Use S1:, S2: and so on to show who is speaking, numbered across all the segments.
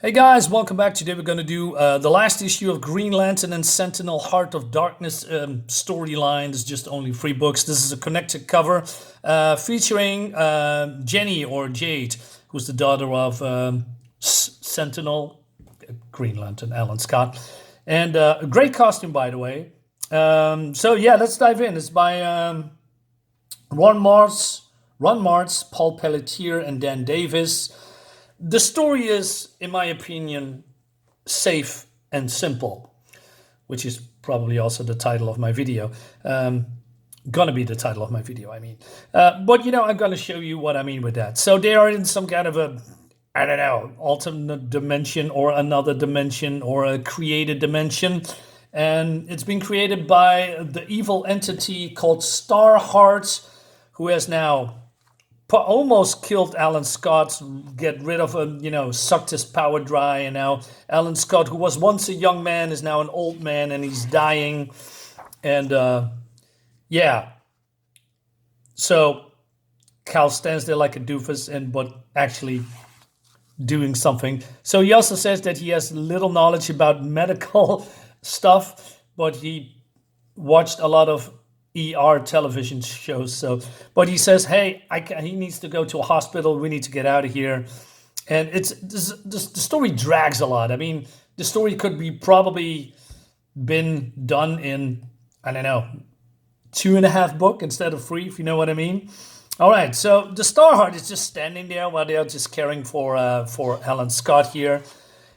S1: Hey guys, welcome back. Today we're going to do the last issue of Green Lantern and Sentinel Heart of Darkness storyline. It's just only 3 books. This is a connected cover featuring Jenny or Jade, who's the daughter of Sentinel, Green Lantern, Alan Scott. And a great costume, by the way. So yeah, let's dive in. It's by Ron Martz, Paul Pelletier, and Dan Davis. The story is, in my opinion, safe and simple, which is probably also the title of my video. Gonna be the title of my video, I mean. But, I'm gonna show you what I mean with that. So they are in some kind of a, I don't know, alternate dimension or another dimension or a created dimension. And it's been created by the evil entity called Starheart, who has now almost killed Alan Scott, get rid of him, sucked his power dry. And now Alan Scott, who was once a young man, is now an old man and he's dying. And yeah, so Cal stands there like a doofus, but actually doing something. So he also says that he has little knowledge about medical stuff, but he watched a lot of ER television shows. But he says, hey, he needs to go to a hospital. We need to get out of here. And the story drags a lot. I mean, the story could be probably been done in, I don't know, 2.5 books instead of 3, if you know what I mean. All right, so the Starheart is just standing there while they're just caring for Alan Scott here.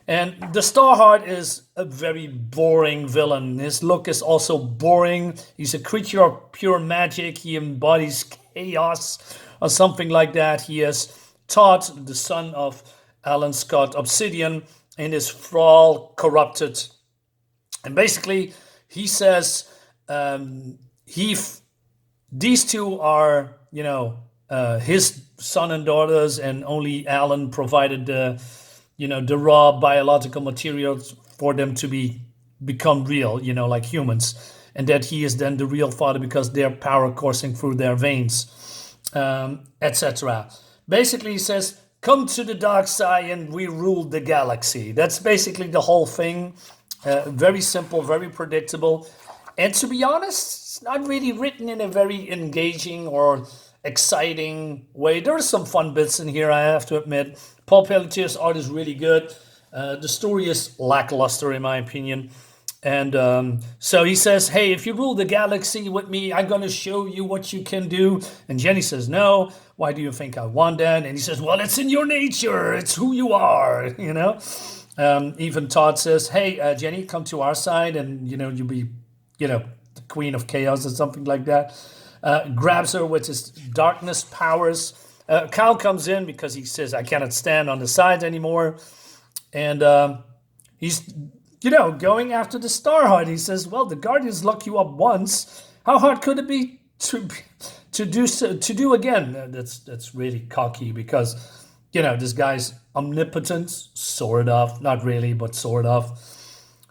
S1: And the Starheart is a very boring villain. His look is also boring. He's a creature of pure magic. He embodies chaos or something like that. He has taught the son of Alan Scott Obsidian and is thrall corrupted. And basically, he says these two are, his son and daughters, and only Alan provided the raw biological materials for them to become real, like humans. And that he is then the real father because their power coursing through their veins, etc. Basically, he says, come to the dark side and we rule the galaxy. That's basically the whole thing. Very simple, very predictable. And to be honest, it's not really written in a very engaging or exciting way. There are some fun bits in here, I have to admit. Paul Pelletier's art is really good. The story is lackluster, in my opinion. And so he says, hey, if you rule the galaxy with me, I'm going to show you what you can do. And Jenny says, no, why do you think I want that? And he says, well, it's in your nature. It's who you are, Even Todd says, hey, Jenny, come to our side and, you'll be, the queen of chaos or something like that. Grabs her with his darkness powers. Cal comes in because he says, I cannot stand on the side anymore. And he's, going after the Starheart. He says, well, the Guardians lock you up once. How hard could it be to do again? That's really cocky because, this guy's omnipotent, sort of. Not really, but sort of.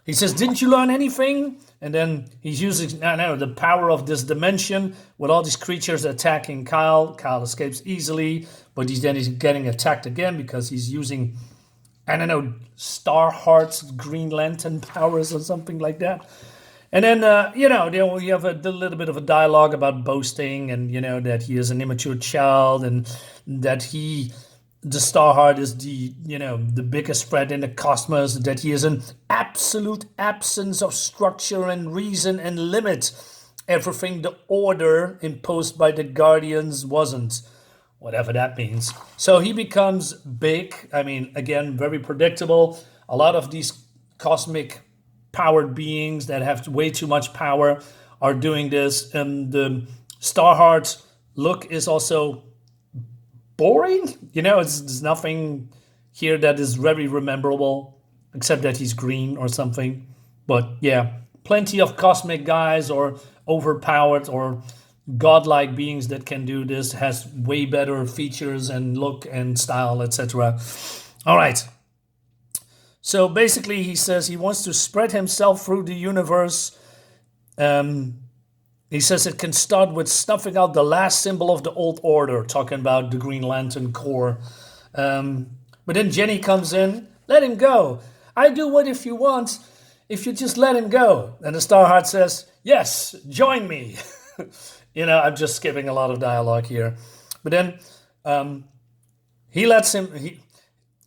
S1: He says, didn't you learn anything? And then he's using, the power of this dimension with all these creatures attacking Kyle. Kyle escapes easily, but he's getting attacked again because he's using, Starheart's Green Lantern powers or something like that. And then, we have a little bit of a dialogue about boasting and, that he is an immature child and that the Starheart is the biggest threat in the cosmos, that he is an absolute absence of structure and reason and limit. Everything the order imposed by the Guardians wasn't, whatever that means. So he becomes big. I mean, again, very predictable. A lot of these cosmic powered beings that have way too much power are doing this. And the Starheart look is also boring. There's nothing here that is very rememberable except that he's green or something. But yeah, plenty of cosmic guys or overpowered or godlike beings that can do this, has way better features and look and style, etc. All right. So basically he says he wants to spread himself through the universe. He says it can start with snuffing out the last symbol of the old order, talking about the Green Lantern Corps. But then Jenny comes in Let him go. I do what if you want, if you just let him go. And the Starheart says, yes, join me. I'm just skipping a lot of dialogue here. But then he lets him,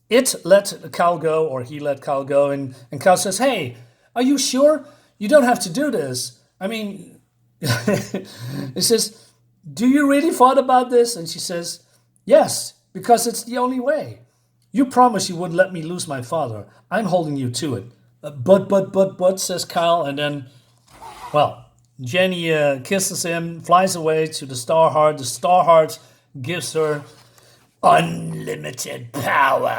S1: it let Cal go, or he let Cal go, and Cal says, hey, are you sure? You don't have to do this. I mean, he says, do you really thought about this? And she says, yes, because it's the only way. You promised you wouldn't let me lose my father. I'm holding you to it. But, says Kyle, and then, well, Jenny kisses him, flies away to the Starheart. The Starheart gives her unlimited power.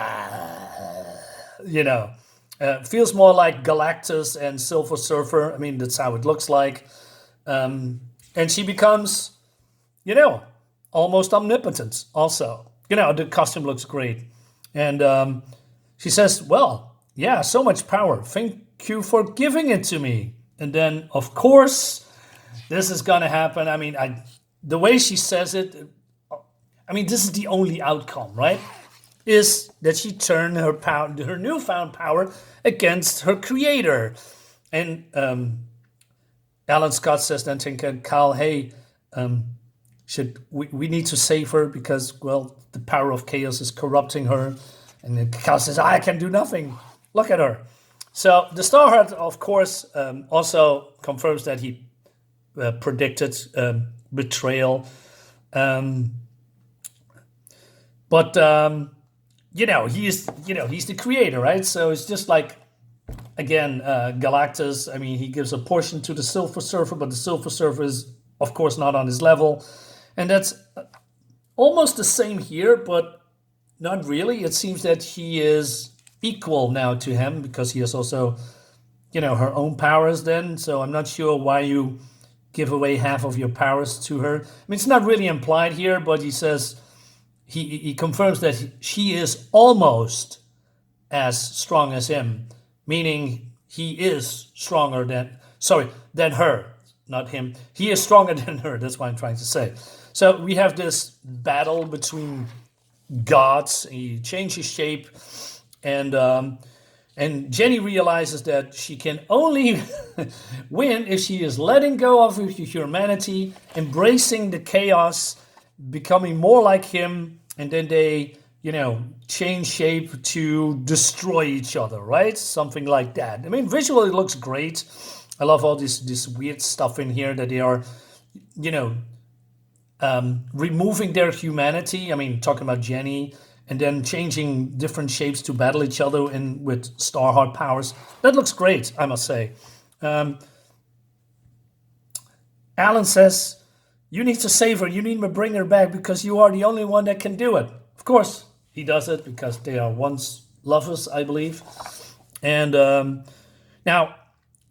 S1: Feels more like Galactus and Silver Surfer. I mean, that's how it looks like. And she becomes, almost omnipotent also. The costume looks great. And she says, well, yeah, so much power. Thank you for giving it to me. And then, of course, this is going to happen. I mean, the way she says it, I mean, this is the only outcome, right? Is that she turned her newfound power against her creator. And Alan Scott says then to Cal, hey, we need to save her because, well, the power of chaos is corrupting her. And then Cal says, I can do nothing. Look at her. So the Starheart, of course, also confirms that he predicted betrayal. But he's the creator, right? So it's just like, again, Galactus. I mean, he gives a portion to the Silver Surfer, but the Silver Surfer is, of course, not on his level. And that's almost the same here, but not really. It seems that he is equal now to him because he has also, her own powers then. So I'm not sure why you give away half of your powers to her. I mean, it's not really implied here, but he says, he confirms that she is almost as strong as him, meaning he is stronger than her, not him. He is stronger than her. That's what I'm trying to say. So we have this battle between gods. He changes shape, and Jenny realizes that she can only win if she is letting go of her humanity, embracing the chaos, becoming more like him, and then they, change shape to destroy each other, right? Something like that. I mean, visually it looks great. I love all this weird stuff in here that they are, removing their humanity. I mean, talking about Jenny, and then changing different shapes to battle each other with Starheart powers. That looks great, I must say. Alan says, you need to save her. You need to bring her back because you are the only one that can do it. Of course, he does it because they are once lovers, I believe. And now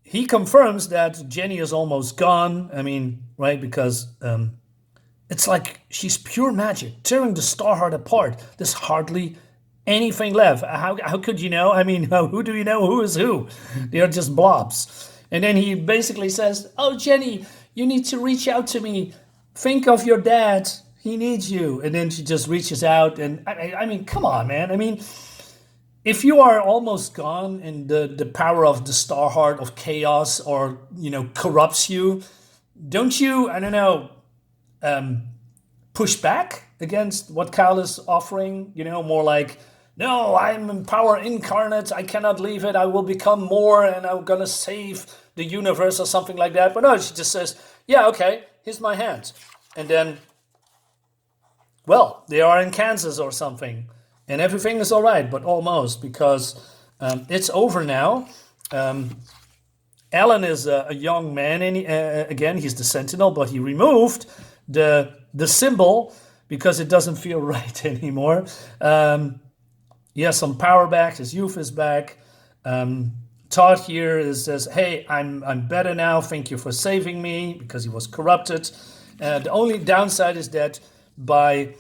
S1: he confirms that Jenny is almost gone. I mean, right, because it's like she's pure magic, tearing the Starheart apart. There's hardly anything left. How could you know? I mean, who do you know who is who? They are just blobs. And then he basically says, oh, Jenny, you need to reach out to me. Think of your dad. He needs you. And then she just reaches out. And I mean, come on, man. I mean, if you are almost gone and the power of the Starheart of chaos or, corrupts you, don't you, I don't know, push back against what Kyle is offering? More like, no, I'm in power incarnate. I cannot leave it. I will become more and I'm going to save the universe or something like that. But no, she just says, yeah, okay, here's my hand. And then, well, they are in Kansas or something. And everything is all right, but almost, because it's over now. Alan is a young man, and again, he's the Sentinel, but he removed the symbol because it doesn't feel right anymore. He has some power back. His youth is back. Todd here says, hey, I'm better now. Thank you for saving me, because he was corrupted. The only downside is that by,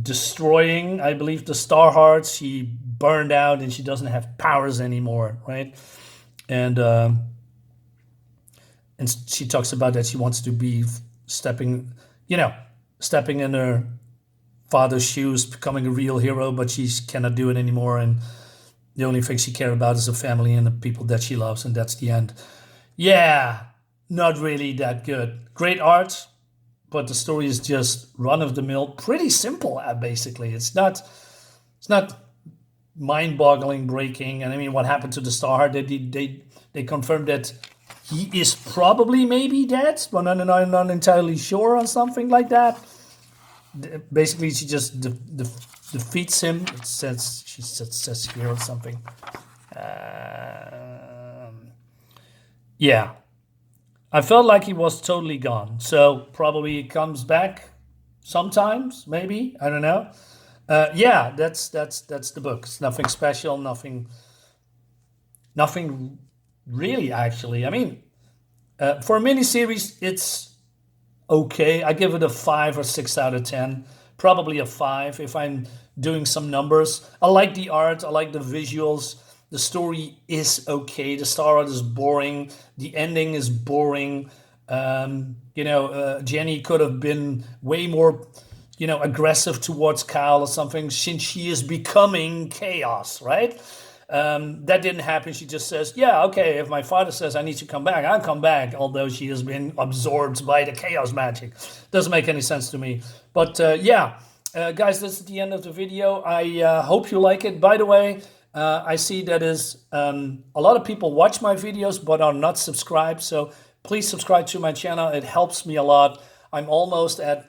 S1: destroying, I believe, the Starheart, she burned out and she doesn't have powers anymore, right? And she talks about that she wants to be stepping in her father's shoes, becoming a real hero, but she cannot do it anymore. And the only thing she cares about is her family and the people that she loves, and that's the end. Yeah, not really that good. Great art, but the story is just run of the mill, pretty simple. Basically, it's not mind-boggling, breaking. And I mean, what happened to the Starheart? They confirmed that he is probably maybe dead, but I'm not entirely sure on something like that. Basically, she just defeats him. It says says here or something. Yeah, I felt like he was totally gone. So probably he comes back sometimes, maybe, I don't know. Yeah, that's the book. It's nothing special, nothing really. Actually, I mean, for a miniseries, it's okay. I give it a 5 or 6 out of 10. Probably a 5 if I'm doing some numbers. I like the art. I like the visuals. The story is okay. The Starheart is boring. The ending is boring. Jenny could have been way more, aggressive towards Kyle or something, since she is becoming chaos, right? That didn't happen. She just says, yeah, okay, if my father says I need to come back, I'll come back, although she has been absorbed by the chaos magic. Doesn't make any sense to me. But guys, this is the end of the video. I hope you like it. By the way, I see that is a lot of people watch my videos but are not subscribed. So please subscribe to my channel. It helps me a lot. I'm almost at,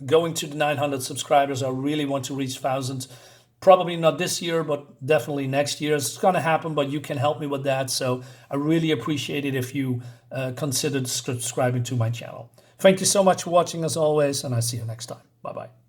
S1: going to the 900 subscribers. I really want to reach 1,000. Probably not this year, but definitely next year. It's going to happen, but you can help me with that. So I really appreciate it if you consider subscribing to my channel. Thank you so much for watching as always, and I'll see you next time. Bye-bye.